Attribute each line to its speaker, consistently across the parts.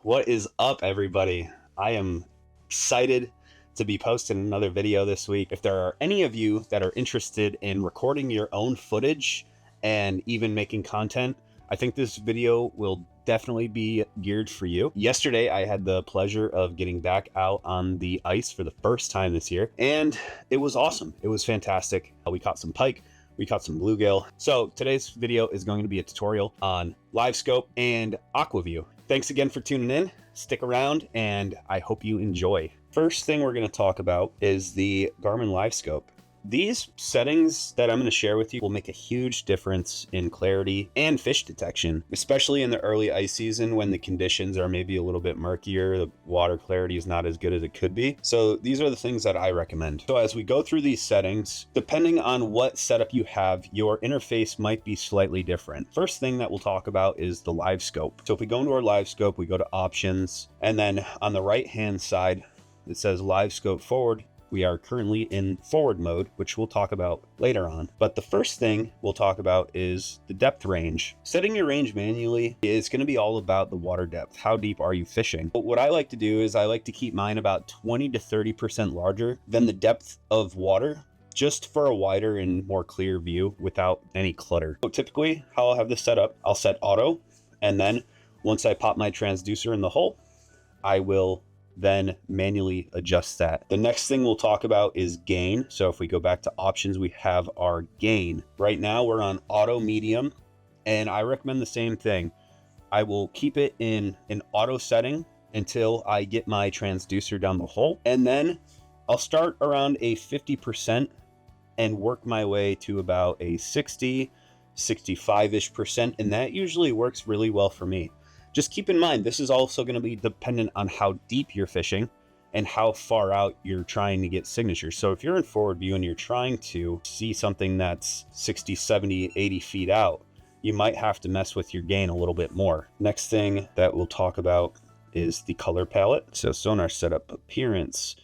Speaker 1: What is up, everybody? I am excited to be posting another video this week. If there are any of you that are interested in recording your own footage and even making content, I think this video will definitely be geared for you. Yesterday, I had the pleasure of getting back out on the ice for the first time this year, and it was awesome. It was fantastic. We caught some pike. We caught some bluegill. So today's video is going to be a tutorial on Livescope and AquaVu. Thanks again for tuning in. Stick around and I hope you enjoy. First thing we're going to talk about is the Garmin Livescope. These settings that I'm going to share with you will make a huge difference in clarity and fish detection, especially in the early ice season when the conditions are maybe a little bit murkier, the water clarity is not as good as it could be. So these are the things that I recommend. So as we go through these settings, depending on what setup you have, your interface might be slightly different. First thing that we'll talk about is the Livescope. So if we go into our Livescope, we go to options, and then on the right hand side, it says Livescope forward. We are currently in forward mode, which we'll talk about later on. But the first thing we'll talk about is the depth range. Setting your range manually is going to be all about the water depth. How deep are you fishing? But what I like to do is I like to keep mine about 20 to 30% larger than the depth of water, just for a wider and more clear view without any clutter. So typically, how I'll have this set up, I'll set auto, and then once I pop my transducer in the hole, I will then manually adjust that. The next thing we'll talk about is gain. So if we go back to options, we have our gain. Right now we're on auto medium, and I recommend the same thing. I will keep it in an auto setting until I get my transducer down the hole, and then I'll start around a 50% and work my way to about a 60, 65-ish%, and that usually works really well for me. Just keep in mind, this is also going to be dependent on how deep you're fishing and how far out you're trying to get signatures. So if you're in forward view and you're trying to see something that's 60, 70, 80 feet out, you might have to mess with your gain a little bit more. Next thing that we'll talk about is the color palette. So sonar setup, appearance,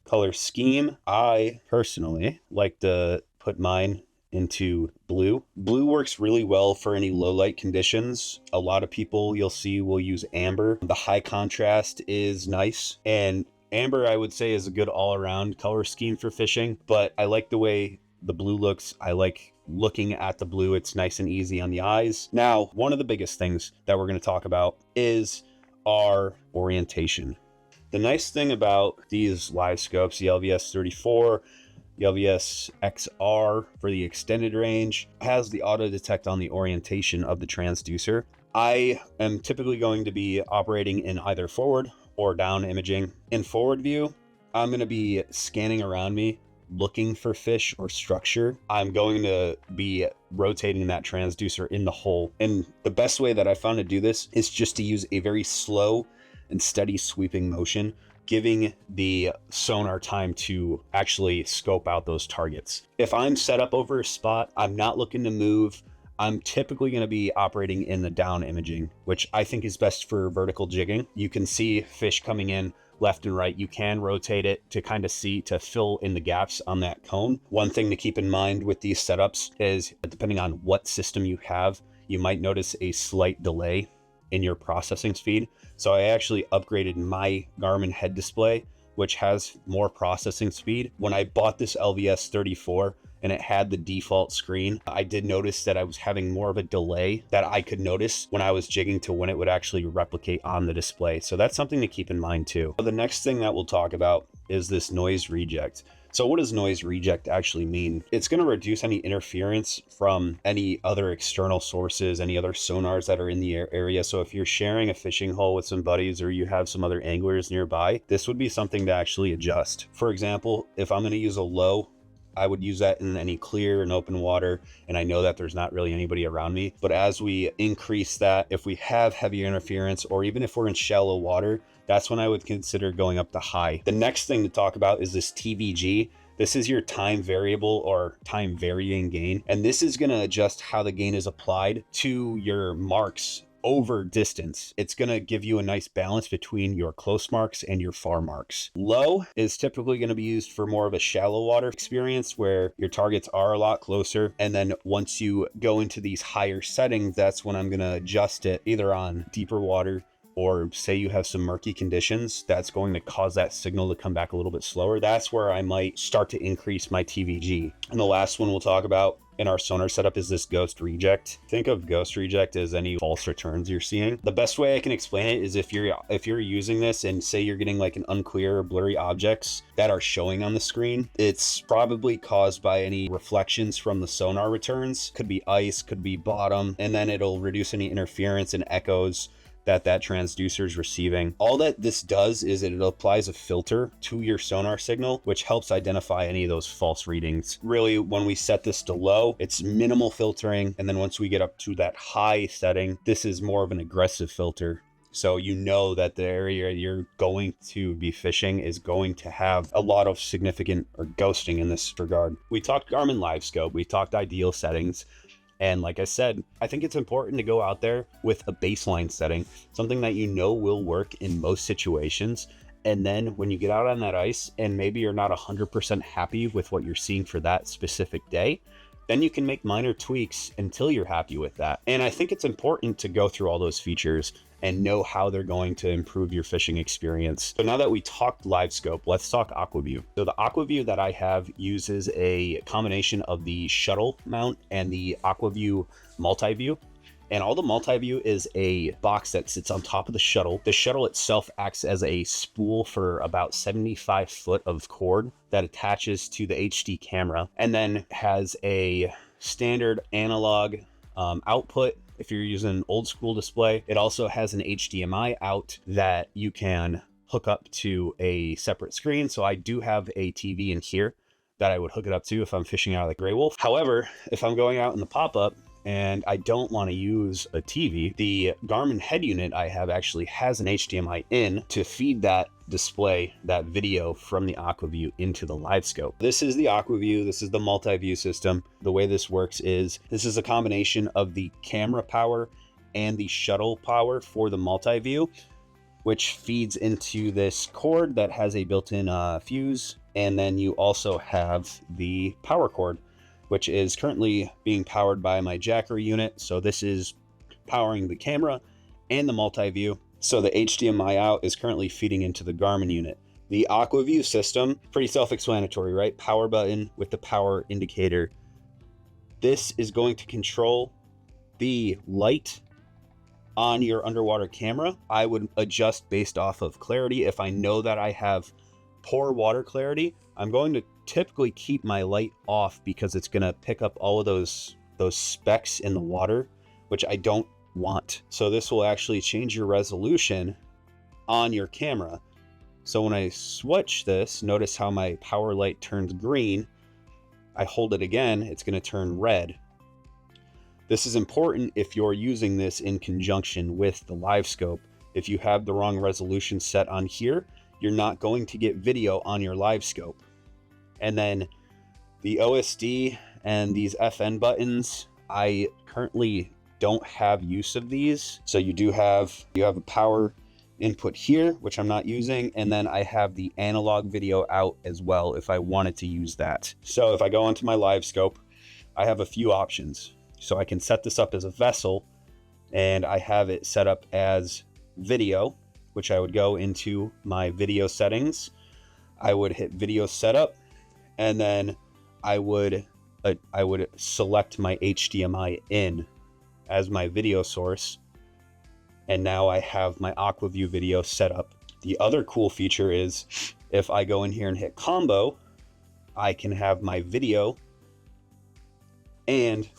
Speaker 1: color scheme. I personally like to put mine into blue. Blue works really well for any low light conditions. A lot of people you'll see will use amber. The high contrast is nice, and amber I would say is a good all-around color scheme for fishing, but I like the way the blue looks. I like looking at the blue. It's nice and easy on the eyes. Now, one of the biggest things that we're going to talk about is our orientation. The nice thing about these Livescopes, the LVS 34, the LVS XR for the extended range, has the auto detect on the orientation of the transducer. I am typically going to be operating in either forward or down imaging. In forward view, I'm going to be scanning around me, looking for fish or structure. I'm going to be rotating that transducer in the hole. And the best way that I found to do this is just to use a very slow and steady sweeping motion, giving the sonar time to actually scope out those targets. If I'm set up over a spot, I'm not looking to move, I'm typically going to be operating in the down imaging, which I think is best for vertical jigging. You can see fish coming in left and right. You can rotate it to kind of see, to fill in the gaps on that cone. One thing to keep in mind with these setups is, depending on what system you have, you might notice a slight delay in your processing speed. So I actually upgraded my Garmin head display, which has more processing speed. When I bought this LVS 34 and it had the default screen, I did notice that I was having more of a delay that I could notice when I was jigging to when it would actually replicate on the display. So that's something to keep in mind too. The next thing that we'll talk about is this noise reject. So what does noise reject actually mean? It's going to reduce any interference from any other external sources, any other sonars that are in the area. So if you're sharing a fishing hole with some buddies or you have some other anglers nearby, this would be something to actually adjust. For example, if I'm going to use a low, I would use that in any clear and open water, and I know that there's not really anybody around me. But as we increase that, if we have heavy interference, or even if we're in shallow water, that's when I would consider going up to high. The next thing to talk about is this TVG. This is your time variable or time varying gain, and this is going to adjust how the gain is applied to your marks over distance. It's going to give you a nice balance between your close marks and your far marks. Low is typically going to be used for more of a shallow water experience where your targets are a lot closer. And then once you go into these higher settings, that's when I'm going to adjust it either on deeper water or say you have some murky conditions, that's going to cause that signal to come back a little bit slower. That's where I might start to increase my TVG. And the last one we'll talk about in our sonar setup is this ghost reject. Think of ghost reject as any false returns you're seeing. The best way I can explain it is if you're using this and say you're getting like an unclear or blurry objects that are showing on the screen, it's probably caused by any reflections from the sonar returns. Could be ice, could be bottom, and then it'll reduce any interference and echoes that transducer is receiving. All that this does is it applies a filter to your sonar signal, which helps identify any of those false readings. Really, when we set this to low, it's minimal filtering, and then once we get up to that high setting, this is more of an aggressive filter. So you know that the area you're going to be fishing is going to have a lot of significant or ghosting in this regard. We talked Garmin Livescope, we talked ideal settings. And like I said, I think it's important to go out there with a baseline setting, something that you know will work in most situations. And then when you get out on that ice and maybe you're not 100% happy with what you're seeing for that specific day, then you can make minor tweaks until you're happy with that. And I think it's important to go through all those features and know how they're going to improve your fishing experience. So now that we talked Livescope, let's talk AquaVu. So the AquaVu that I have uses a combination of the shuttle mount and the AquaVu multi-view. And all the multi-view is a box that sits on top of the shuttle. The shuttle itself acts as a spool for about 75 foot of cord that attaches to the HD camera, and then has a standard analog output. If you're using an old school display, it also has an HDMI out that you can hook up to a separate screen. So I do have a TV in here that I would hook it up to if I'm fishing out of the gray wolf. However, if I'm going out in the pop-up and I don't want to use a TV, the Garmin head unit I have actually has an HDMI in to feed that display, that video from the AquaVu into the Livescope. This is the AquaVu. This is the multi-view system. The way this works is this is a combination of the camera power and the shuttle power for the multi-view, which feeds into this cord that has a built-in fuse. And then you also have the power cord, which is currently being powered by my jacker unit. So this is powering the camera and the multi-view. So the HDMI out is currently feeding into the Garmin unit. The AquaVu system, pretty self-explanatory, right? Power button with the power indicator. This is going to control the light on your underwater camera. I would adjust based off of clarity. If I know that I have poor water clarity, I'm going to typically keep my light off because it's going to pick up all of those specks in the water, which I don't want. So this will actually change your resolution on your camera. So when I switch this, notice how my power light turns green. I hold it again, it's going to turn red. This is important if you're using this in conjunction with the Livescope. If you have the wrong resolution set on here, you're not going to get video on your Livescope. And then the OSD and these FN buttons, I currently don't have use of these. So you have a power input here, which I'm not using, and then I have the analog video out as well if I wanted to use that. So if I go onto my Livescope, I have a few options. So I can set this up as a vessel, and I have it set up as video, which I would go into my video settings. I would hit video setup, and then I would select my HDMI in as my video source. And now I have my AquaVu video set up. The other cool feature is if I go in here and hit combo, I can have my video and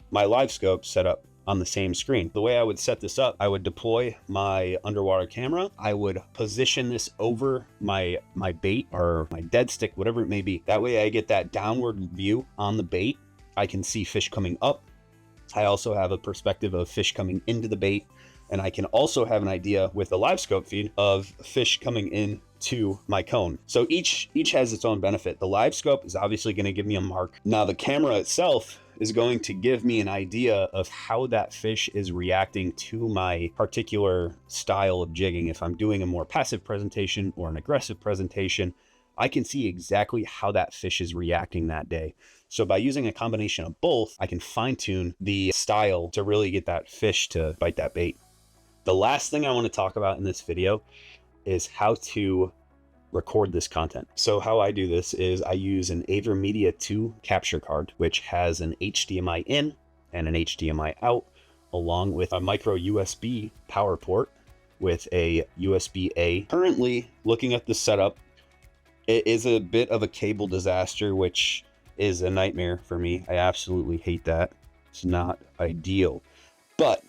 Speaker 1: my Livescope set up on the same screen. The way I would set this up, I would deploy my underwater camera. I would position this over my bait or my dead stick, whatever it may be. That way I get that downward view on the bait. I can see fish coming up. I also have a perspective of fish coming into the bait, and I can also have an idea with the Livescope feed of fish coming in to my cone. So each has its own benefit. The Livescope is obviously going to give me a mark. Now the camera itself is going to give me an idea of how that fish is reacting to my particular style of jigging. If I'm doing a more passive presentation or an aggressive presentation, I can see exactly how that fish is reacting that day. So by using a combination of both, I can fine tune the style to really get that fish to bite that bait. The last thing I want to talk about in this video is how to record this content. So how I do this is I use an AVerMedia 2 capture card, which has an HDMI in and an HDMI out, along with a micro USB power port with a USB-A. Currently, looking at the setup, it is a bit of a cable disaster, which is a nightmare for me. I absolutely hate that. It's not ideal. But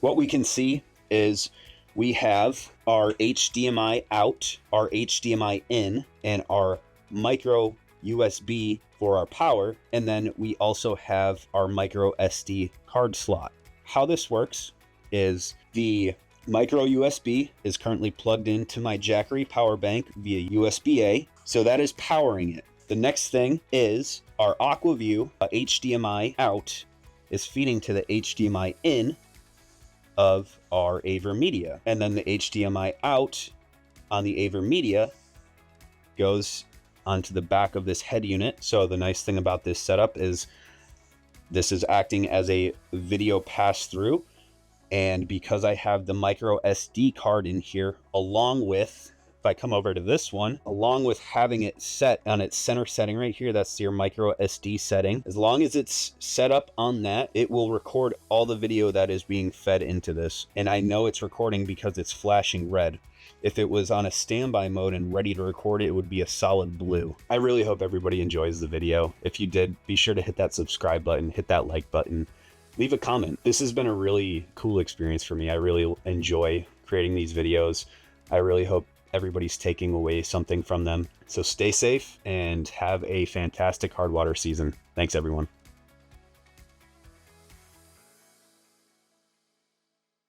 Speaker 1: what we can see is we have our HDMI out, our HDMI in, and our micro USB for our power. And then we also have our micro SD card slot. How this works is the micro USB is currently plugged into my Jackery power bank via USB-A. So that is powering it. The next thing is our AquaVu HDMI out is feeding to the HDMI in of our AVerMedia. And then the HDMI out on the AVerMedia goes onto the back of this head unit. So the nice thing about this setup is this is acting as a video pass-through. And because I have the micro SD card in here, along with, if I come over to this one, along with having it set on its center setting right here, that's your micro SD setting. As long as it's set up on that, it will record all the video that is being fed into this. And I know it's recording because it's flashing red. If it was on a standby mode and ready to record, it would be a solid blue. I really hope everybody enjoys the video. If you did, be sure to hit that subscribe button, hit that like button, leave a comment. This has been a really cool experience for me. I really enjoy creating these videos. I really hope everybody's taking away something from them. So stay safe and have a fantastic hard water season. Thanks, everyone.